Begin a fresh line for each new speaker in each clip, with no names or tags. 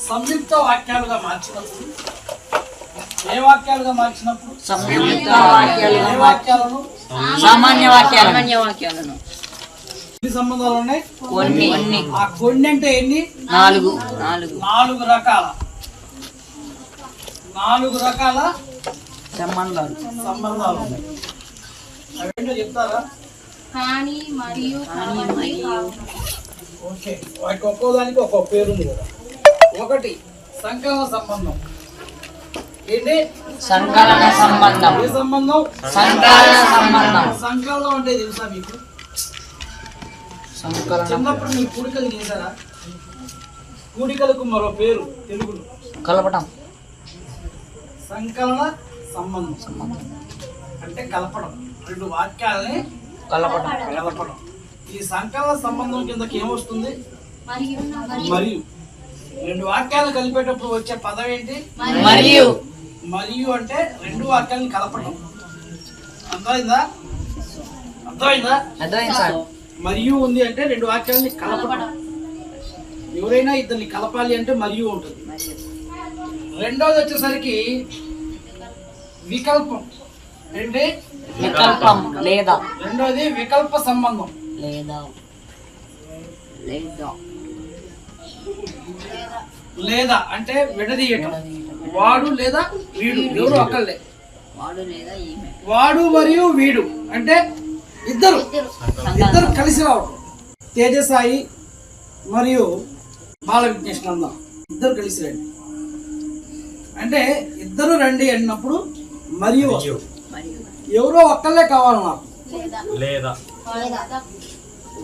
సంయుక్త వాక్యాలుగా మార్చినప్పుడు ఏ వాక్యాలుగా మార్చినప్పుడు
సంయుక్త వాక్యాలుగా
వాక్యాలను
సామాన్య వాక్యాలను
ఎన్ని సంబంధాలు ఉన్నాయి?
కొన్ని.
ఆ కొన్ని అంటే ఎన్ని?
4
రకాల 4 రకాల సంబంధాలు ఉన్నాయి. అవేంటో చెప్తారా?
కానీ మరియు
ఓకే, వాటికి ఒక్కో దానికి ఒక్కో పేరు ఉంది కదా. ఒకటి సంకలన సంబంధం. ఏంటి?
సంకలన సంబంధం.
ఏ సంబంధం?
సంకలన సంబంధం.
సంకలనం అంటే తెలుసా మీకు? చిన్నప్పుడు మీ కూడికలు చేశారా? కూడికలకు మరో పేరు తెలుగులో
కలపటం.
సంకలన సంబంధం అంటే కలపడం, రెండు వాక్యాలని కలపడం. ఈ సంకలన సంబంధం కిందకి ఏమొస్తుంది? మరియు. రెండు వాక్యాలు కలిపేటప్పుడు వచ్చే పదం ఏంటి? మరియు అంటే రెండు వాక్యాలను కలపడం. అర్థమైందా? మరియు ఉంది అంటే రెండు వాక్యాలని కలపడం. ఎవరైనా ఇద్దరిని కలపాలి అంటే మరియు ఉంటుంది. రెండోది వచ్చేసరికి వికల్పం. ఏంటి?
వికల్పం లేదా.
రెండోది వికల్ప సంబంధం. లేదా అంటే విడదీయటం. వాడు లేదా వీడు, ఎవరు ఒక్కళ్ళే. వాడు మరియు వీడు అంటే ఇద్దరు కలిసి రావడం. తేజసాయి మరియు బాల విఘ్నేశ్వరందం ఇద్దరు కలిసి రండి అంటే ఇద్దరు రండి అన్నప్పుడు మరియు ఎవరో ఒక్కళ్ళే కావాలి నాకు.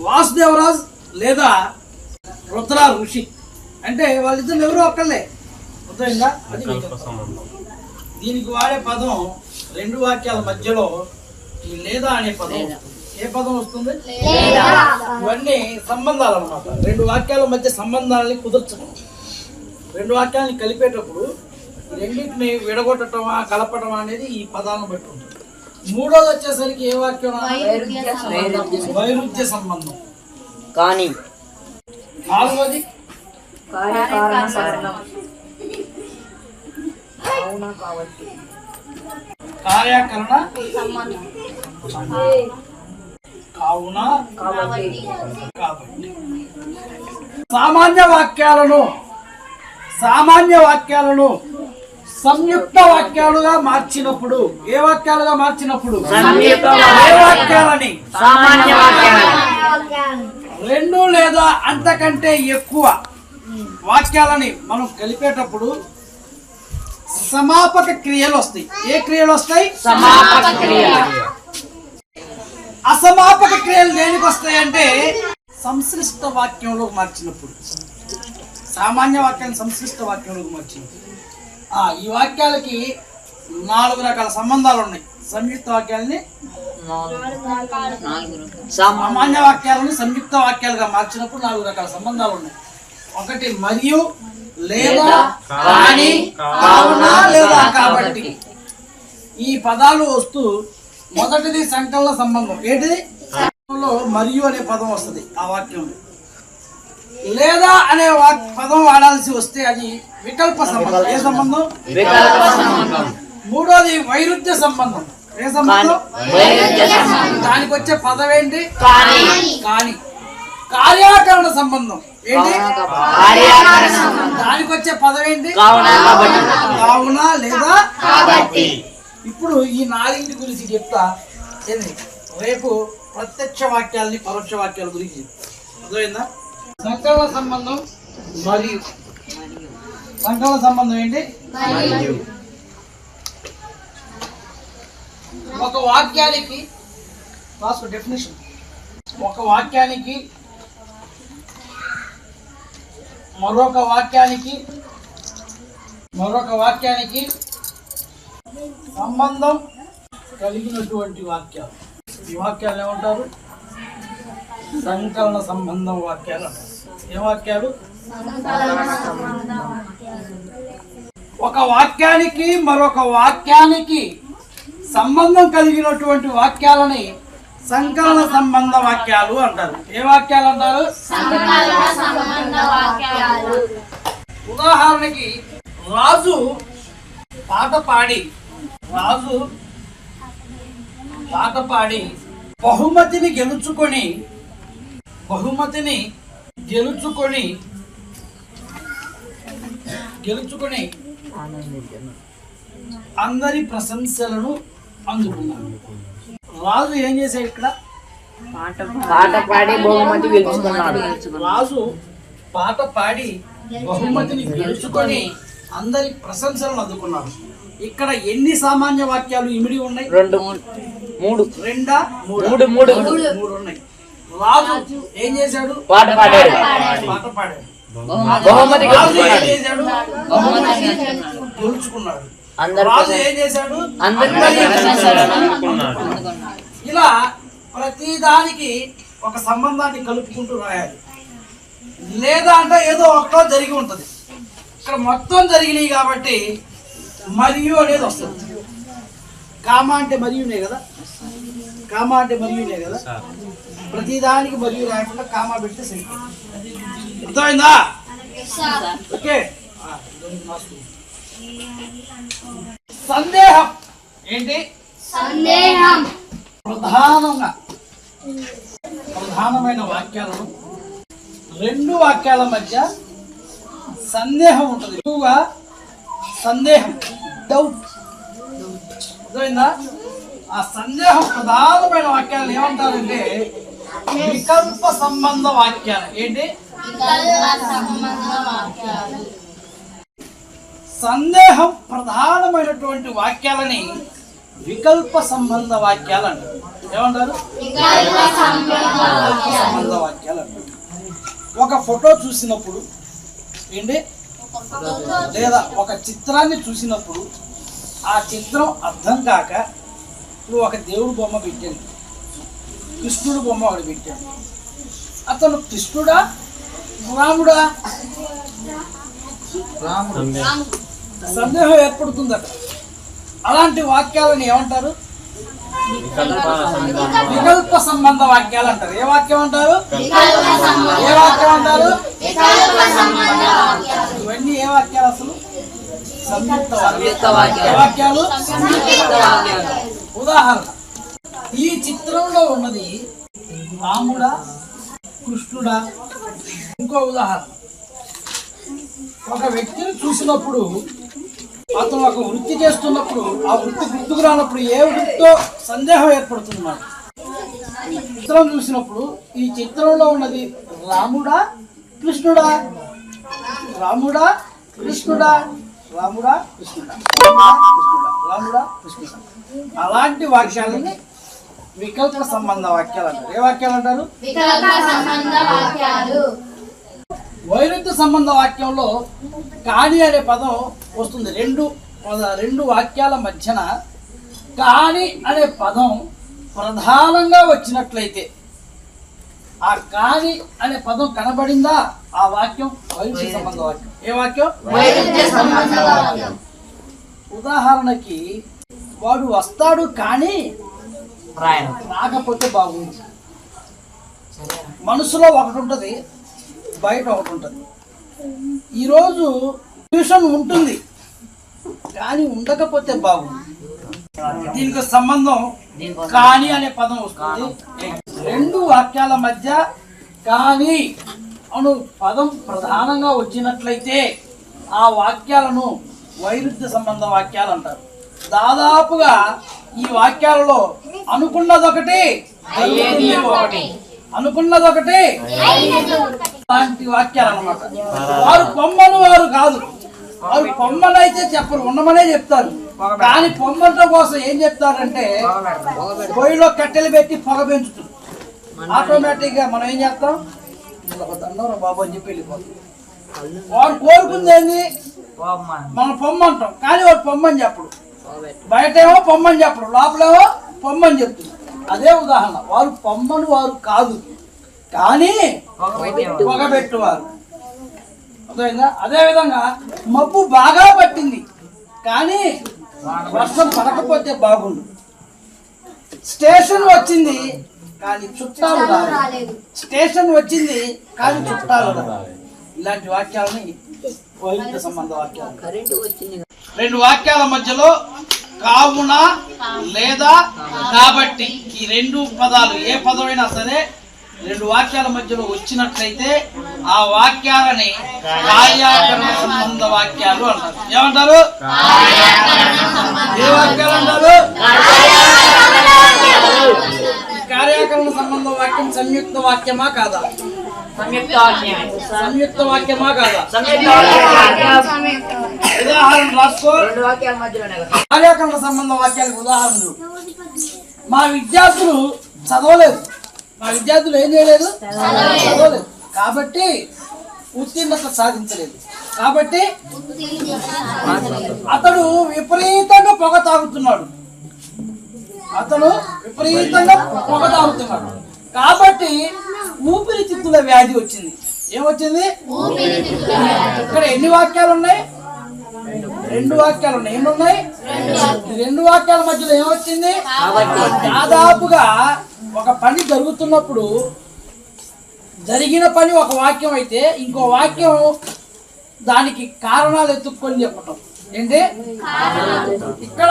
వాసుదేవరాజ్ లేదా రుద్రా ఋషి అంటే వాళ్ళిద్దరు ఎవరో ఒక్కళ్ళే. అర్థమైందా? అది దీనికి వాడే పదం రెండు వాక్యాల మధ్యలో ఈ లేదా అనే పదం. ఏ పదం వస్తుంది? ఇవన్నీ సంబంధాలు అన్నమాట. రెండు వాక్యాల మధ్య సంబంధాలని కుదర్చడం. రెండు వాక్యాలని కలిపేటప్పుడు రెండింటిని విడగొట్టడమా కలపడం అనేది ఈ పదాలను బట్టి ఉంటుంది. మూడోది వచ్చేసరికి ఏ వాక్యం? వైరుధ్య సంబంధం.
కానీ
నాలుగోది కార్యకరణ కావున కాబట్టి. సామాన్య వాక్యాలను సంయుక్త వాక్యాలుగా మార్చినప్పుడు ఏ వాక్యాలుగా మార్చినప్పుడు? ఏ వాక్యాలని?
సామాన్య వాక్యాలు.
రెండు లేదా అంతకంటే ఎక్కువ వాక్యాలని మనం కలిపేటప్పుడు సమాపక క్రియలు వస్తాయి. ఏ క్రియలు వస్తాయి?
సమాపక క్రియలు.
అసమాపక క్రియలు దేనికి వస్తాయి అంటే సంశ్లిష్ట వాక్యంలోకి మార్చినప్పుడు. సామాన్య వాక్యాన్ని సంశ్లిష్ట వాక్యంలోకి మార్చినప్పుడు ఈ వాక్యాలకి 4 రకాల సంబంధాలు ఉన్నాయి. సంయుక్త వాక్యాలని సామాన్య వాక్యాలను సంయుక్త వాక్యాలుగా మార్చినప్పుడు 4 రకాల సంబంధాలు ఉన్నాయి. ఒకటి మరియు, లేదా, కానీ, కావున, లేదా, కాబట్టి. ఈ పదాలు వస్తూ మొదటిది సంకలన సంబంధం. ఏంటిది? మరియు అనే పదం వస్తుంది ఆ వాక్యంలో. లేదా అనే పదం వాడాల్సి వస్తే అది వికల్ప సంబంధం. ఏ సంబంధం? మూడోది వైరుధ్య సంబంధం. ఏ సంబంధం? దానికి వచ్చే పదం ఏంటి? కానీ. కార్యకరణ సంబంధం ఏంటి? దానికి వచ్చే పదం ఏంటి? కావున లేదా కాబట్టి. ఇప్పుడు ఈ 4 గురించి చెప్తా. రేపు ప్రత్యక్ష వాక్యాలని పరోక్ష వాక్యాల గురించి చెప్తా. అర్థమైందా? సంకలన సంబంధం మరియు. సంకలన సంబంధం ఏంటి? ఒక వాక్యానికి డెఫినేషన్. ఒక వాక్యానికి మరొక వాక్యానికి సంబంధం కలిగినటువంటి వాక్యాలు. ఈ వాక్యాలు ఏమంటారు? సంకలన సంబంధం వాక్యాలు అంటారు. ఏ వాక్యాలు? ఒక వాక్యానికి మరొక వాక్యానికి సంబంధం కలిగినటువంటి వాక్యాలని సంకలన సంబంధ వాక్యాలు అంటారు. ఏ వాక్యాలు అంటారు? ఉదాహరణకి రాజు పాట పాడి బహుమతిని గెలుచుకొని అందరి ప్రశంసలను అందుకున్నాడు. రాజు ఏం చేశాడు ఇక్కడ?
పాట పాడి బహుమతి గెలుచుకున్నాడు.
రాజు పాట పాడి బహుమతిని గెలుచుకొని అందరి ప్రశంసలను అందుకున్నాడు. ఇక్కడ ఎన్ని సామాన్య వాక్యాలు ఇమిడి ఉన్నాయి?
మూడు
ఉన్నాయి. రాజు ఏం చేశాడు?
పాట పాడాడు. బహుమతి
రాజు ఏం చేశాడు? గెలుచుకున్నాడు. రాజు ఏం చేశాడు? ఇలా ప్రతి దానికి ఒక సంబంధాన్ని కలుపుకుంటూ రాయాలి. లేదా అంటే ఏదో ఒక్క జరిగి ఉంటుంది. ఇక్కడ మొత్తం జరిగినాయి కాబట్టి మరియు అనేది వస్తుంది. కామా అంటే మరియునే కదా, ప్రతి దానికి మరియు రాయకుండా కామా పెడితే సరిపోతుంది. అర్థమైందా? ఓకే. సందేహం ఏంటి? ప్రధానమైన వాక్యాలను రెండు వాక్యాల మధ్య సందేహం ఉంటుంది. ఎక్కువగా సందేహం, డౌట్. అర్థమైందా? ఆ సందేహం ప్రధానమైన వాక్యాలను ఏమంటారంటే వికల్ప సంబంధ వాక్యాలు. ఏంటి? సందేహం ప్రధానమైనటువంటి వాక్యాలని వికల్ప సంబంధ వాక్యాలు అంటారు. ఏమంటారు? సంబంధ వాక్యాలు అంటారు. ఒక ఫోటో చూసినప్పుడు ఏంటి, లేదా ఒక చిత్రాన్ని చూసినప్పుడు ఆ చిత్రం అర్థం కాక ఇప్పుడు ఒక దేవుడు బొమ్మ పెట్టాడు, కృష్ణుడు బొమ్మ ఒకటి పెట్టాడు. అతను కృష్ణుడా రాముడా? సందేహం ఏర్పడుతుందట. అలాంటి వాక్యాలను ఏమంటారు? వికల్ప సంబంధ వాక్యాలు అంటారు. ఏ వాక్యం అంటారు? ఇవన్నీ ఏ వాక్యాలు? అసలు సంయుక్త వాక్యాలు. ఉదాహరణ, ఈ చిత్రంలో ఉన్నది రాముడా కృష్ణుడా? ఇంకో ఉదాహరణ, ఒక వ్యక్తిని చూసినప్పుడు అతను ఒక వృత్తి చేస్తున్నప్పుడు ఆ వృత్తి గుర్తుకు రానప్పుడు ఏ వృత్తో సందేహం ఏర్పడుతుంది. మాట చిత్రం చూసినప్పుడు ఈ చిత్రంలో ఉన్నది రాముడా కృష్ణుడా? అలాంటి వాక్యాలని వికల్ప సంబంధ వాక్యాలు అంటారు. ఏ వాక్యాలు అంటారు? వైరుధ్య సంబంధ వాక్యంలో కాని అనే పదం వస్తుంది. రెండు వాక్యాల మధ్యన కాని అనే పదం ప్రధానంగా వచ్చినట్లయితే ఆ కాని అనే పదం కనబడిందా ఆ వాక్యం వైరుధ్య సంబంధ వాక్యం. ఏ వాక్యం? ఉదాహరణకి వాడు వస్తాడు కానీ రాకపోతే బాగుంది. మనసులో ఒకటి ఉంటుంది, బయట ఒకటి ఉంటుంది. ఈరోజు ట్యూషన్ ఉంటుంది కానీ ఉండకపోతే బాగుంది. దీనికి సంబంధం కాని అనే పదం వస్తుంది. రెండు వాక్యాల మధ్య కాని అను పదం ప్రధానంగా వచ్చినట్లయితే ఆ వాక్యాలను వైరుధ్య సంబంధ వాక్యాలు అంటారు. దాదాపుగా ఈ వాక్యాలలో అనుకున్నదొకటి అలాంటి వాక్యాలు అన్నమాట. వారు పొమ్మను వారు కాదు, వారు పొమ్మనైతే చెప్పరు, ఉండమనే చెప్తారు. కానీ పొమ్మంట కోసం ఏం చెప్తారంటే పొయ్యిలో కట్టెలు పెట్టి పొగ పెంచుతుంది. ఆటోమేటిక్ గా మనం ఏం చేస్తాం, అన్నారు బాబు అని చెప్పి వెళ్ళిపోతాం. వాడు కోరుకుంది ఏంది, మనం పొమ్మంటాం. కానీ వాడు పొమ్మని చెప్పడు. బయటేమో పొమ్మని చెప్పడు, లోపలేమో పొమ్మని చెప్తుంది. అదే ఉదాహరణ, వారు పొమ్మను వారు కాదు కానీ పొగబెట్టువారు. అర్థమైందా? అదే విధంగా మబ్బు బాగా పట్టింది కానీ వర్షం పడకపోతే బాగుండు. స్టేషన్ వచ్చింది కానీ చుట్టాలు రాలేదు. స్టేషన్ వచ్చింది కానీ చుట్టాలు రాలేదు. ఇలాంటి వాక్యాలని వైరుధ్య సంబంధ వాక్యాలు. రెండు వాక్యాల మధ్యలో కావున లేదా కాబట్టి ఈ రెండు పదాలు ఏ పదమైనా సరే రెండు వాక్యాల మధ్యలో వచ్చినట్లయితే ఆ వాక్యాలని కార్యాకరణ సంబంధ వాక్యాలు అంటారు. ఏమంటారు? ఏ వాక్యాలు అంటారు? కార్యాకరణ సంబంధ వాక్యం సంయుక్త వాక్యమా కాదా?
సంయుక్త వాక్యమే.
సంయుక్త వాక్యమా కాదా?
సంయుక్త వాక్యం.
ఉదాహరణ రాసుకో.
రెండు వాక్యాల మధ్యలోనే కదా.
కార్యాకరణ సంబంధ వాక్యాలకు ఉదాహరణలు. మా విద్యార్థులు చదవలేదు. మా విద్యార్థులు ఏం చేయలేదు? చదవలేదు. కాబట్టి ఉత్తీర్ణత సాధించలేదు. కాబట్టి అతడు విపరీతంగా పొగ తాగుతున్నాడు. కాబట్టి ఊపిరితిత్తుల వ్యాధి వచ్చింది. ఏమొచ్చింది? ఇక్కడ ఎన్ని వాక్యాలు ఉన్నాయి? రెండు వాక్యాలు ఉన్నాయి. ఎన్ని ఉన్నాయి? రెండు వాక్యాల మధ్యలో ఏమొచ్చింది? దాదాపుగా ఒక పని జరుగుతున్నప్పుడు జరిగిన పని ఒక వాక్యం అయితే ఇంకో వాక్యం దానికి కారణాలు ఎత్తుక్కొని చెప్పటం. ఏంటి? ఇక్కడ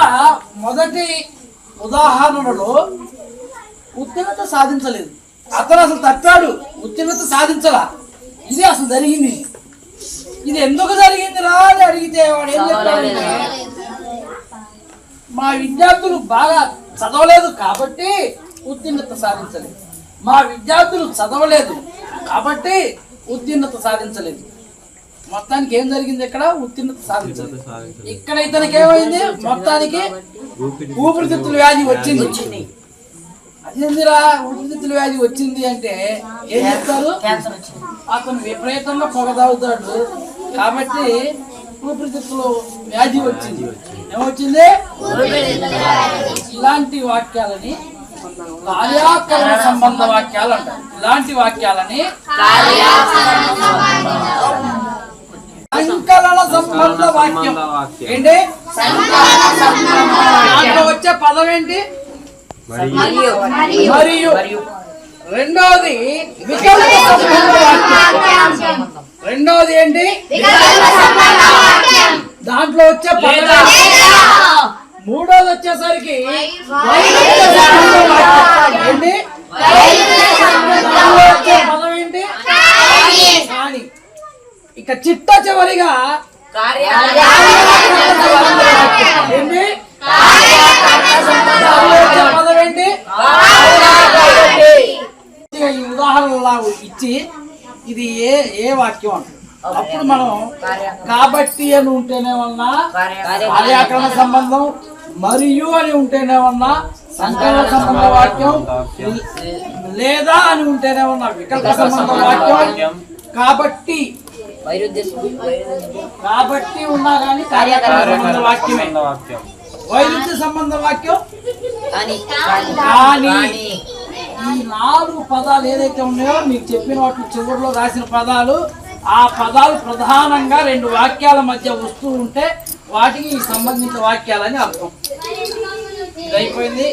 మొదటి ఉదాహరణలో ఉత్తీర్ణత సాధించలేదు. అతను అసలు తప్పాడు, ఉత్తీర్ణత సాధించలా. ఇది అసలు జరిగింది. ఇది ఎందుకు జరిగింది రా అని అడిగితే వాడు ఏం చెప్పాడంటే మా విద్యార్థులు బాగా చదవలేదు కాబట్టి ఉత్తీర్ణత సాధించలేదు. మా విద్యార్థులు చదవలేదు కాబట్టి ఉత్తీర్ణత సాధించలేదు. మొత్తానికి ఏం జరిగింది? ఇక్కడ ఉత్తీర్ణత సాధించలేదు. ఇక్కడ ఇతనికి ఏమైంది? మొత్తానికి ఊపిరితిత్తుల వ్యాధి వచ్చింది. అదేందిరా ఊపిరితిత్తుల వ్యాధి వచ్చింది అంటే ఏం చెప్తారు? అతను విపరీతంగా పొగ తాగుతాడు కాబట్టి ఊపిరితిత్తుల వ్యాధి వచ్చింది. ఏమొచ్చింది? ఇలాంటి వాక్యాలని కార్యాకరణ సంబంధ వాక్యాలు అంటారు. ఇలాంటి వాక్యాలని సంకలన సంబంధ వాక్యం. ఏంటి? దాంట్లో వచ్చే పదం ఏంటి? మరియు. రెండవది వికల్ప సంబంధ వాక్యం. రెండవది ఏంటి? దాంట్లో వచ్చే పదం. మూడోది వచ్చేసరికి వైరుధ్య సంబంధ వాక్యం. ఏంటి? దాంట్లో వచ్చే పదం ఏంటి? కాని. ఇక చిట్ట చివరిగా ఏంటి? పదం ఏంటి? ఈ ఉదాహరణలా ఇచ్చి ఇది ఏ వాక్యం అంటారు. అప్పుడు మనం కాబట్టి అని ఉంటేనేమన్నా కార్యాకరణ సంబంధం, మరియు అని ఉంటేనేమన్నా సంకలన సంబంధ వాక్యం, లేదా అని ఉంటేనేమన్నా వికల్ప సంబంధ వాక్యం. కాబట్టి ఉన్నా కానీ కార్యాకరణ సంబంధ వాక్యమే. వైరుధ్య సంబంధ వాక్యం కానీ. ఈ 4 పదాలు ఏదైతే ఉన్నాయో మీకు చెప్పిన వాటి చివరిలో రాసిన పదాలు, ఆ పదాలు ప్రధానంగా 2 వాక్యాల మధ్య వస్తూ ఉంటే వాటికి సంబంధిత వాక్యాలని అర్థం. ఇది అయిపోయింది.